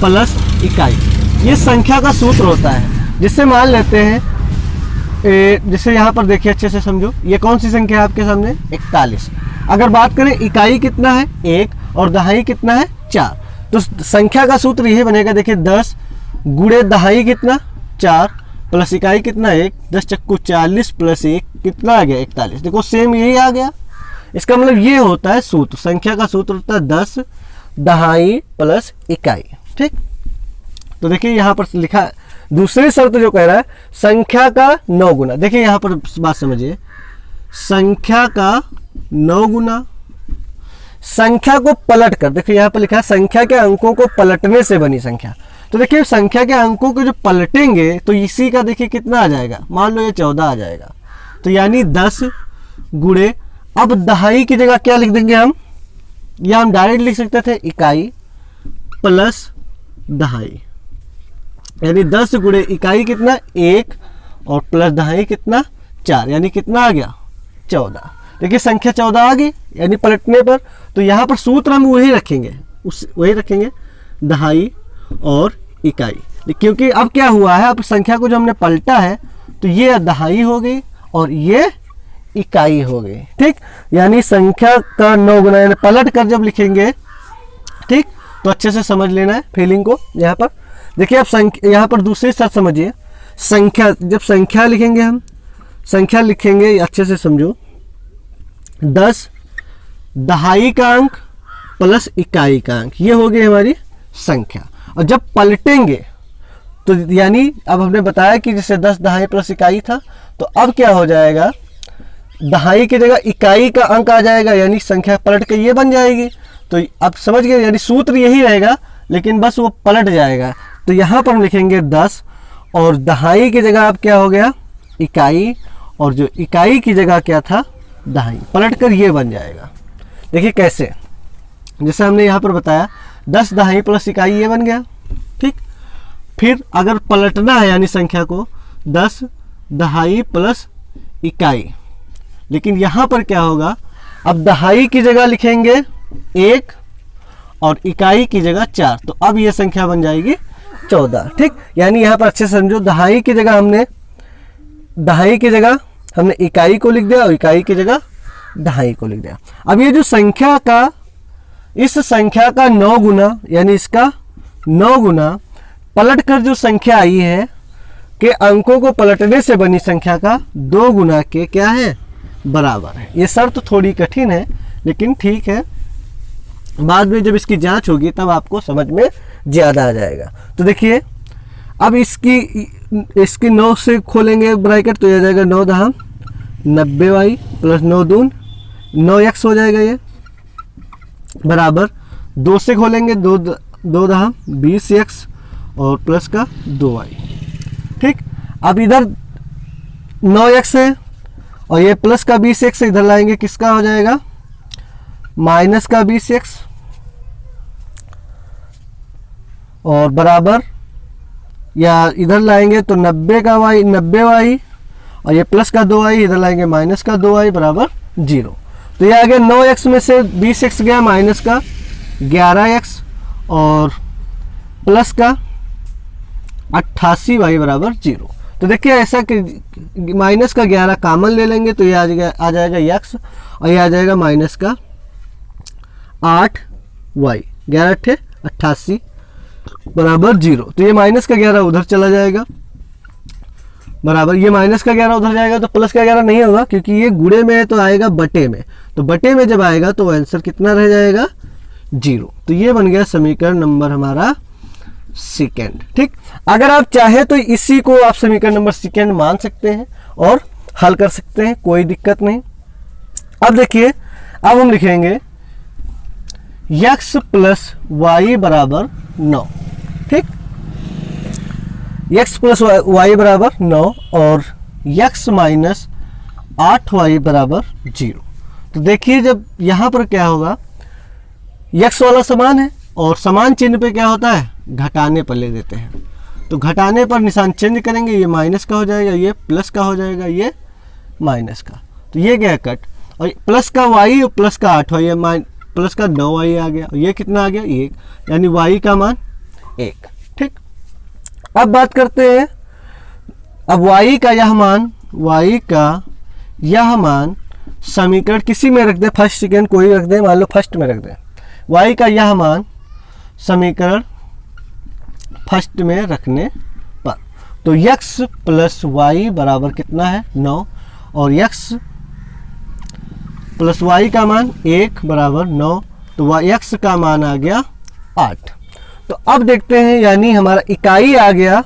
प्लस इकाई, ये संख्या का सूत्र होता है। जिससे मान लेते हैं, जिससे यहाँ पर देखिए अच्छे से समझो, ये कौन सी संख्या है आपके सामने 41। अगर बात करें इकाई कितना है 1 और दहाई कितना है 4, तो संख्या का सूत्र यही बनेगा, देखिए 10 गुणे दहाई कितना 4 प्लस इकाई कितना 1, 10 चक्कू 40 प्लस 1 कितना आ गया 41। देखो सेम यही आ गया, इसका मतलब ये होता है सूत्र, संख्या का सूत्र होता है 10 दहाई प्लस इकाई। ठीक, तो देखिए यहाँ पर लिखा है दूसरी शर्त जो कह रहा है संख्या का 9 गुना। देखिए यहाँ पर बात समझिए, संख्या का 9 गुना, संख्या को पलट कर, देखिए यहाँ पर लिखा है संख्या के अंकों को पलटने से बनी संख्या। तो देखिए संख्या के अंकों को जो पलटेंगे तो इसी का देखिए कितना आ जाएगा, मान लो ये 14 आ जाएगा, तो यानी 10 गुणे, अब दहाई की जगह क्या लिख देंगे हम, या हम डायरेक्ट लिख सकते थे इकाई प्लस दहाई, यानी 10 गुणे इकाई कितना 1 और प्लस दहाई कितना 4, यानी कितना आ गया 14। देखिए संख्या 14 आ गई, यानी पलटने पर, तो यहाँ पर सूत्र हम वही रखेंगे, वही रखेंगे दहाई और इकाई, क्योंकि अब क्या हुआ है, अब संख्या को जो हमने पलटा है तो ये दहाई हो गई और ये इकाई हो गई। ठीक, यानी संख्या का 9 गुना, यानी पलट कर जब लिखेंगे, ठीक, तो अच्छे से समझ लेना है फीलिंग को। यहाँ पर देखिए अब संख्या, यहाँ पर दूसरी शर्त समझिए, संख्या जब संख्या लिखेंगे हम, संख्या लिखेंगे अच्छे से समझो, 10 दहाई का अंक प्लस इकाई का अंक, ये हो गई हमारी संख्या। और जब पलटेंगे तो यानी अब हमने बताया कि जैसे 10 दहाई प्लस इकाई था, तो अब क्या हो जाएगा, दहाई की जगह इकाई का अंक आ जाएगा, यानी संख्या पलट के ये बन जाएगी। तो अब समझ गए, यानी सूत्र यही रहेगा लेकिन बस वो पलट जाएगा। तो यहाँ पर हम लिखेंगे 10 और दहाई की जगह अब क्या हो गया इकाई, और जो इकाई की जगह क्या था दहाई, पलट कर ये बन जाएगा। देखिए कैसे, जैसे हमने यहाँ पर बताया 10 दहाई प्लस इकाई ये बन गया। ठीक, फिर अगर पलटना है यानी संख्या को 10 दहाई प्लस इकाई, लेकिन यहाँ पर क्या होगा, अब दहाई की जगह लिखेंगे 1 और इकाई की जगह 4, तो अब ये संख्या बन जाएगी 14। ठीक, यानी यहाँ पर अच्छे से समझो, दहाई की जगह हमने इकाई को लिख दिया और इकाई की जगह दहाई को लिख दिया। अब ये जो संख्या का, इस संख्या का 9 गुना, यानी इसका 9 गुना पलट कर जो संख्या आई है के अंकों को पलटने से बनी संख्या का 2 गुना के क्या है बराबर है। ये शर्त थोड़ी कठिन है लेकिन ठीक है, बाद में जब इसकी जांच होगी तब आपको समझ में ज़्यादा आ जाएगा। तो देखिए अब इसकी 9 से खोलेंगे ब्रैकेट तो ये आ जाएगा 9 दहा 90y प्लस 9 दून 9x हो जाएगा, ये बराबर 2 से खोलेंगे 2 दहा 20x और प्लस का 2y। ठीक, अब इधर 9x है और ये प्लस का 20x इधर लाएंगे, किसका हो जाएगा माइनस का 20x और बराबर, या इधर लाएंगे तो 90y और ये प्लस का 2y इधर लाएंगे माइनस का 2y बराबर 0। तो ये आ गया 9x में से 20x गया माइनस का 11x और प्लस का 88y बराबर 0। तो देखिए ऐसा कि माइनस का 11 कॉमन ले लेंगे तो ये आ जाएगा x और ये आ जाएगा माइनस का 8y, 11 × 88 बराबर 0। तो ये माइनस का 11 उधर चला जाएगा बराबर, ये माइनस का 11 उधर जाएगा तो प्लस का 11 नहीं होगा क्योंकि ये गुणे में है तो आएगा बटे में, तो बटे में जब आएगा तो आंसर कितना रह जाएगा 0। तो ये बन गया समीकरण नंबर हमारा सेकेंड। ठीक, अगर आप चाहे तो इसी को आप समीकरण नंबर सेकेंड मान सकते हैं और हल कर सकते हैं, कोई दिक्कत नहीं। अब देखिए, अब हम लिखेंगे x प्लस वाई बराबर 9। ठीक, x प्लस वाई बराबर 9 और x माइनस 8y बराबर 0। तो देखिए जब यहाँ पर क्या होगा, x वाला समान है और समान चिन्ह पे क्या होता है, घटाने पर ले देते हैं। तो घटाने पर निशान चेंज करेंगे, ये माइनस का हो जाएगा, ये प्लस का हो जाएगा, ये माइनस का। तो ये गया कट, और प्लस का y और प्लस का 8y, ये प्लस का 9y आ गया, और ये कितना आ गया 1, यानी y का मान 1। ठीक, अब बात करते हैं, अब y का यह मान समीकरण किसी में रख दे, फर्स्ट सेकेंड कोई रख दे, मान लो फर्स्ट में रख दे। y का यह मान समीकरण फर्स्ट में रखने पर तो x प्लस वाई बराबर कितना है 9 और x प्लस वाई का मान 1 बराबर 9, तो x का मान आ गया 8। तो अब देखते हैं, यानी हमारा इकाई आ गया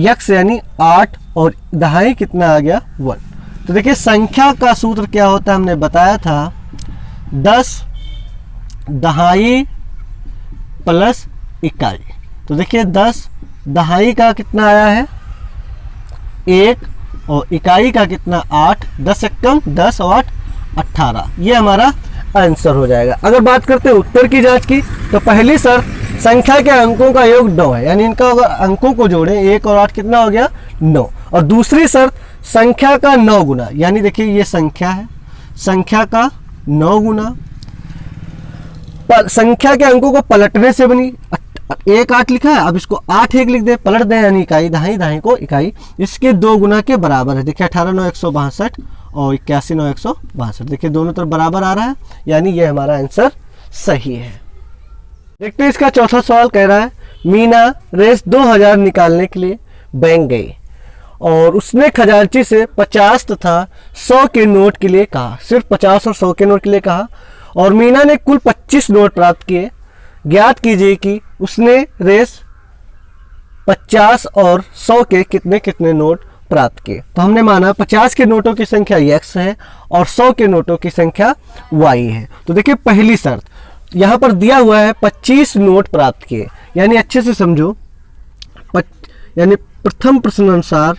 x यानी 8 और दहाई कितना आ गया 1। तो देखिए संख्या का सूत्र क्या होता है, हमने बताया था 10 दहाई प्लस इकाई। तो देखिए 10 दहाई का कितना आया है 1 और इकाई का कितना 8, 10 एकम 10 और 8 18, ये हमारा आंसर हो जाएगा। अगर बात करते हैं उत्तर की जांच की, तो पहली शर्त संख्या के अंकों का योग 9 है, यानी इनका अगर अंकों को जोड़ें 1 और 8 कितना हो गया 9। और दूसरी शर्त संख्या का 9 गुना, यानी देखिए ये संख्या है, संख्या का 9 गुना संख्या के अंकों को पलटने से बनी। 1 8 लिखा है, अब इसको 8 1 लिख दे, पलट दे, यानी इकाई दहाई, दहाई को इकाई, इसके 2 गुना के बराबर है। देखिए 18 9 162 और 81 9 162, देखिए दोनों तरफ बराबर आ रहा है, यानी ये हमारा आंसर सही है। देखते हैं इसका चौथा सवाल कह रहा है, मीना रेस 2000 निकालने के लिए बैंक गई और उसने खजांची से 50 तथा 100 के नोट के लिए कहा, सिर्फ 50 और 100 के नोट के लिए कहा, और मीना ने कुल 25 नोट प्राप्त किए। ज्ञात कीजिए कि उसने रेस 50 और 100 के कितने कितने नोट प्राप्त किए। तो हमने माना 50 के नोटों की संख्या x है और 100 के नोटों की संख्या y है। तो देखिए पहली शर्त यहाँ पर दिया हुआ है 25 नोट प्राप्त किए, यानी अच्छे से समझो, यानी प्रथम प्रश्नानुसार,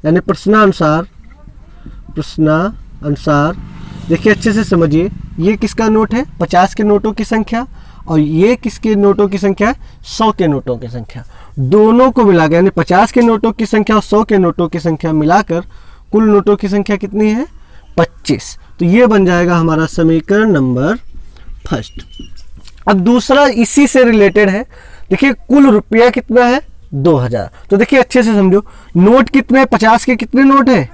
यानी प्रश्नानुसार देखिए अच्छे से समझिए, ये किसका नोट है 50 के नोटों की संख्या, और ये किसके नोटों की संख्या है 100 के नोटों की संख्या, दोनों को मिलाकर यानी 50 के नोटों की संख्या और 100 के नोटों की संख्या मिलाकर कुल नोटों की संख्या कितनी है 25। तो ये बन जाएगा हमारा समीकरण नंबर फर्स्ट। अब दूसरा इसी से रिलेटेड है, देखिए कुल रुपया कितना है 2000। तो देखिए अच्छे से समझो, नोट कितने 50 के कितने नोट है,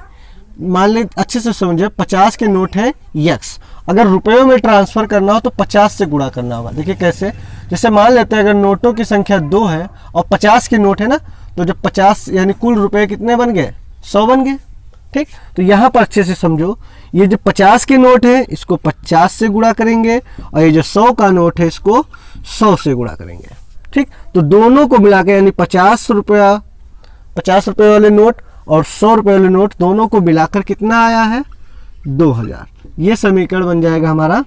मान ले अच्छे से समझे 50 के नोट है x, अगर रुपयों में ट्रांसफर करना हो तो 50 से गुणा करना होगा। देखिए कैसे, जैसे मान लेते हैं अगर नोटों की संख्या 2 है और 50 के नोट है ना, तो जब 50 यानी कुल रुपए कितने बन गए 100 बन गए। ठीक, तो यहाँ पर अच्छे से समझो, ये जो 50 के नोट है इसको 50 से गुणा करेंगे और ये जो 100 का नोट है इसको 100 से गुणा करेंगे। ठीक, तो दोनों को मिला के यानी 50 रुपये वाले नोट और 100 रुपये वाले नोट दोनों को मिलाकर कितना आया है 2000। ये समीकरण बन जाएगा हमारा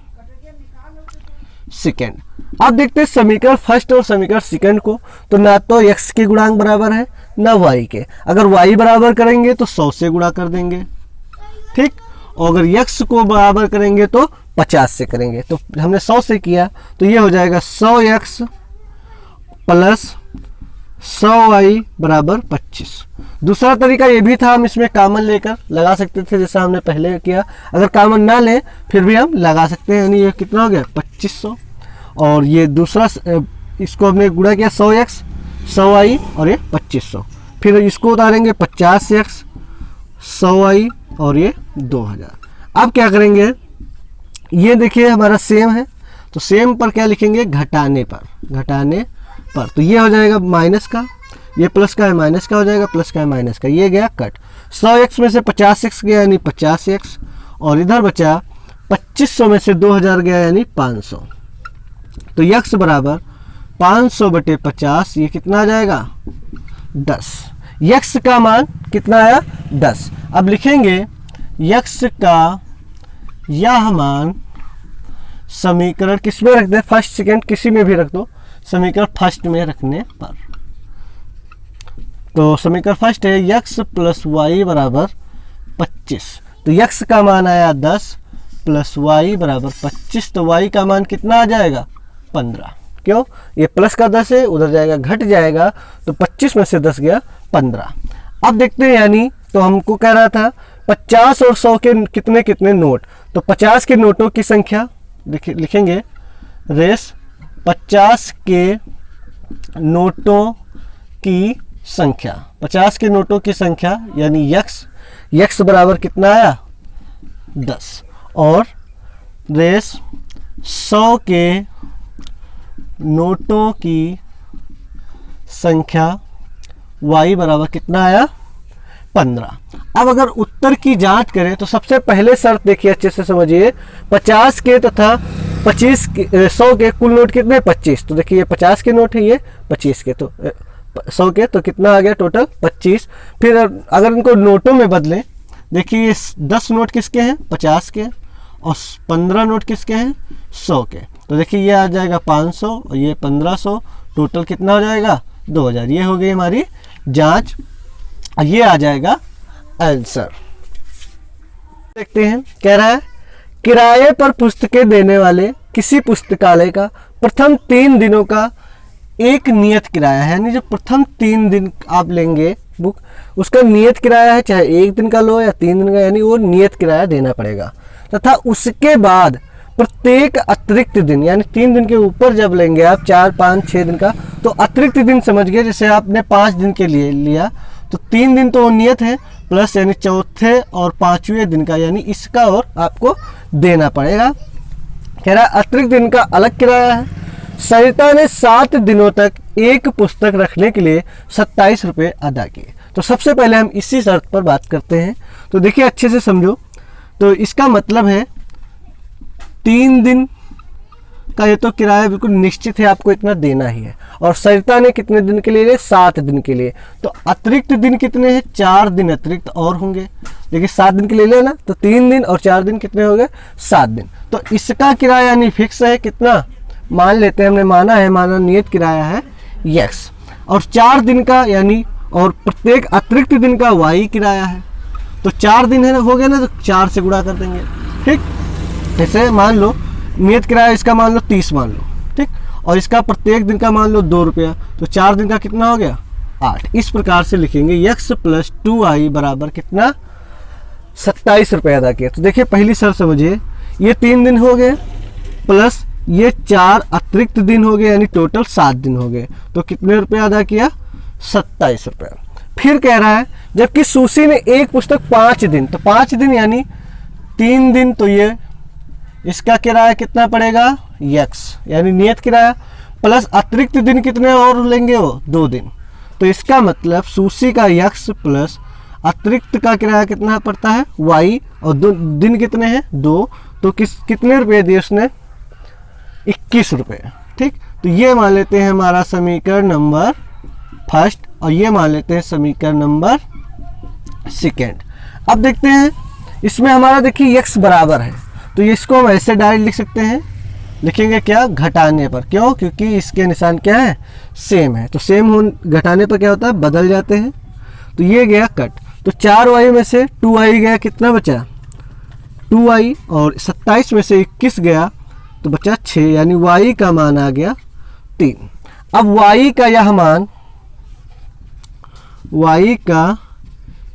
सेकेंड। अब देखते हैं समीकरण फर्स्ट और समीकरण सेकेंड को, तो ना तो x के गुणांक बराबर है ना y के, अगर y बराबर करेंगे तो 100 से गुणा कर देंगे। ठीक, और अगर x को बराबर करेंगे तो 50 से करेंगे, तो हमने 100 से किया तो ये हो जाएगा 100x प्लस 100y बराबर 25। दूसरा तरीका ये भी था, हम इसमें कॉमन लेकर लगा सकते थे जैसा हमने पहले किया, अगर कॉमन ना लें फिर भी हम लगा सकते हैं, यानी ये कितना हो गया 2500, और ये दूसरा इसको हमने गुणा किया 100x 100y और ये 2500, फिर इसको उतारेंगे 50x 100y और ये 2000। अब क्या करेंगे, ये देखिए हमारा सेम है तो सेम पर क्या लिखेंगे, घटाने पर तो ये हो जाएगा माइनस का, ये प्लस का है माइनस का हो जाएगा, प्लस का है माइनस का, ये गया कट। 100x में से 50x गया यानी 50x, और इधर बचा 2500 में से 2000 गया यानी 500। तो x बराबर 500 बटे 50, ये कितना आ जाएगा 10। x का मान कितना आया 10। अब लिखेंगे x का यह मान समीकरण किस में रख दे, फर्स्ट सेकंड किसी में भी रख दो, समीकरण फर्स्ट में रखने पर। तो समीकरण फर्स्ट है x प्लस वाई बराबर 25। तो x का मान आया 10 प्लस वाई बराबर 25, तो y का मान कितना आ जाएगा 15। क्यों, ये प्लस का 10 है, उधर जाएगा घट जाएगा, तो 25 में से 10 गया 15। अब देखते हैं, यानी तो हमको कह रहा था 50 और 100 के कितने कितने नोट, तो 50 के नोटों की संख्या लिखेंगे रेस 50 के नोटों की संख्या, 50 के नोटों की संख्या यानी x बराबर कितना आया 10, और रेस 100 के नोटों की संख्या y बराबर कितना आया 15। अब अगर उत्तर की जांच करें तो सबसे पहले शर्त देखिए, अच्छे से समझिए, 50 के तथा 100 के कुल नोट कितने 25, तो देखिए ये 50 के नोट है, ये 25 के, तो 100 के तो कितना आ गया टोटल 25। फिर अगर इनको नोटों में बदलें, देखिए ये 10 नोट किसके हैं 50 के, और 15 नोट किसके हैं 100 के, तो देखिए ये आ जाएगा 500 और ये 1500, टोटल कितना हो जाएगा 2000। ये हो गई हमारी जांच, ये आ जाएगा आंसर। देखते हैं, कह रहा है किराए पर पुस्तकें देने वाले किसी पुस्तकालय का प्रथम 3 दिनों का एक नियत किराया है, यानी जो प्रथम 3 दिन आप लेंगे बुक, उसका नियत किराया है, चाहे 1 दिन का लो या 3 दिन का, यानी वो नियत किराया देना पड़ेगा। तथा उसके बाद प्रत्येक अतिरिक्त दिन, यानी 3 दिन के ऊपर जब लेंगे आप 4, 5, 6 दिन का, तो अतिरिक्त दिन समझ गए, जैसे आपने 5 दिन के लिए लिया तो 3 दिन तो नियत है, प्लस यानी चौथे और 5वें दिन का, यानी इसका और आपको देना पड़ेगा। कह रहा है अतिरिक्त दिन का अलग किराया है। सरिता ने 7 दिनों तक एक पुस्तक रखने के लिए 27 रुपये अदा किए। तो सबसे पहले हम इसी शर्त पर बात करते हैं, तो देखिए अच्छे से समझो। तो इसका मतलब है 3 दिन का ये तो किराया बिल्कुल निश्चित है, आपको इतना देना ही है। और सरिता ने कितने दिन के लिए, 7 दिन के लिए, तो अतिरिक्त दिन कितने हैं, 4 दिन अतिरिक्त और होंगे। देखिए 7 दिन के लिए लेना, तो 3 दिन और 4 दिन कितने हो गए 7 दिन। तो इसका किराया यानी फिक्स है, कितना मान लेते हैं, हमने माना नियत किराया है x, और 4 दिन का यानी और प्रत्येक अतिरिक्त दिन का y किराया है। तो 4 दिन है ना, हो गया ना, तो 4 से गुणा कर देंगे। ठीक, जैसे मान लो नियत किराया इसका मान लो 30 मान लो, ठीक, और इसका प्रत्येक दिन का मान लो 2 रुपया, तो 4 दिन का कितना हो गया 8। इस प्रकार से लिखेंगे x प्लस 2i बराबर कितना 27 रुपये अदा किया। तो देखिए पहली शर्त समझिए, ये 3 दिन हो गए प्लस ये 4 अतिरिक्त दिन हो गए, यानी टोटल 7 दिन हो गए, तो कितने रुपए अदा किया 27 रुपये। फिर कह रहा है जबकि सुशी ने एक पुस्तक 5 दिन, तो 5 दिन यानी 3 दिन, तो ये इसका किराया कितना पड़ेगा x, यानी नियत किराया, प्लस अतिरिक्त दिन कितने और लेंगे वो 2 दिन। तो इसका मतलब सुशी का x प्लस अतिरिक्त का किराया कितना पड़ता है y, और दिन कितने हैं 2, तो कितने रुपए दिए उसने 21 रुपये। ठीक, तो ये मान लेते हैं हमारा समीकरण नंबर फर्स्ट, और ये मान लेते हैं समीकरण नंबर सेकेंड। अब देखते हैं इसमें हमारा देखिए x बराबर है, तो इसको हम ऐसे डायरेक्ट लिख सकते हैं, लिखेंगे क्या घटाने पर, क्यों, क्योंकि इसके निशान क्या है सेम है, तो सेम हो घटाने पर क्या होता है बदल जाते हैं। तो ये गया कट, तो 4y में से 2i गया, कितना बचा 2i, और 27 में से 21 गया तो बचा 6, यानी y का मान आ गया 3। अब y का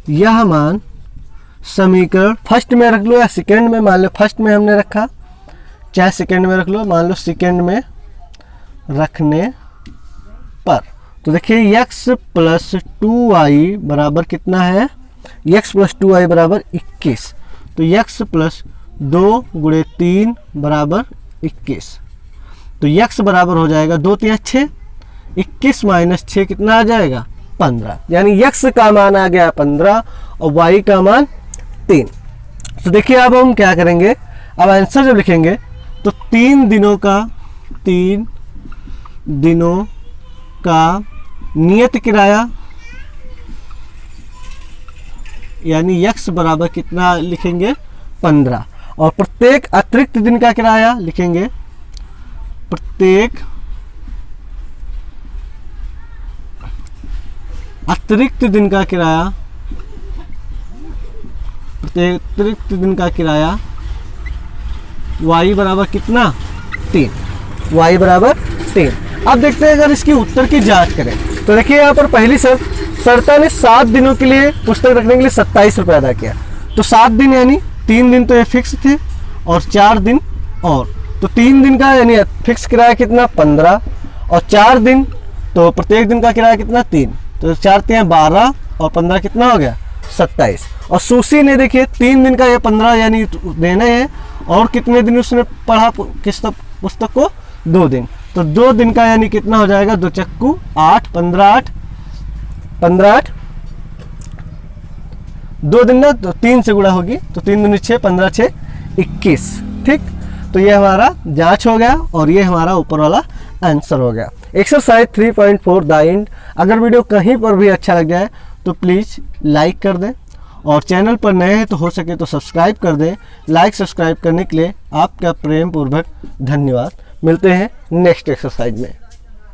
यह मान समीकरण फर्स्ट में रख लो या सेकंड में, मान लो फर्स्ट में हमने रखा, चाहे सेकंड में रख लो, मान लो सेकंड में रखने पर। तो देखिए x प्लस 2y बराबर कितना है, x प्लस 2y बराबर 21। तो x प्लस 2 गुणे 3 बराबर 21। तो x बराबर हो जाएगा 2 3 6, 21 माइनस 6 कितना आ जाएगा 15। यानी x का मान आ गया 15 और y का मान 3। तो देखिए अब हम क्या करेंगे, अब आंसर जब लिखेंगे तो 3 दिनों का नियत किराया यानी x बराबर कितना लिखेंगे 15, और प्रत्येक अतिरिक्त दिन का किराया लिखेंगे प्रत्येक अतिरिक्त दिन का किराया y बराबर कितना 3, y बराबर 3। अब देखते हैं अगर इसकी उत्तर की जांच करें तो देखिए यहाँ पर पहली शर्ता ने 7 दिनों के लिए पुस्तक रखने के लिए 27 रुपये अदा किया। तो 7 दिन यानी 3 दिन तो ये फिक्स थे और 4 दिन और, तो 3 दिन का यानी फिक्स किराया कितना 15 और 4 दिन तो प्रत्येक दिन का किराया कितना 3, तो 4 3 12 और 15 कितना हो गया 27। और सुशी ने देखिए 3 दिन का ये 15 यानी देने हैं, और कितने दिन उसने पढ़ा किस पुस्तक को 2 दिन, तो 2 दिन का यानी कितना हो जाएगा 2 चक्कू 8 15 8 2 दिन ना तो 3 से गुणा होगी, तो 3 दूनी 6 15 6 21। ठीक, तो ये हमारा जांच हो गया और ये हमारा ऊपर वाला आंसर हो गया। Exercise 3.4 the end. अगर वीडियो कहीं पर भी अच्छा लग जाए तो प्लीज़ लाइक कर दें, और चैनल पर नए हैं तो हो सके तो सब्सक्राइब कर दें। लाइक सब्सक्राइब करने के लिए आपका प्रेम पूर्वक धन्यवाद। मिलते हैं नेक्स्ट एक्सरसाइज में।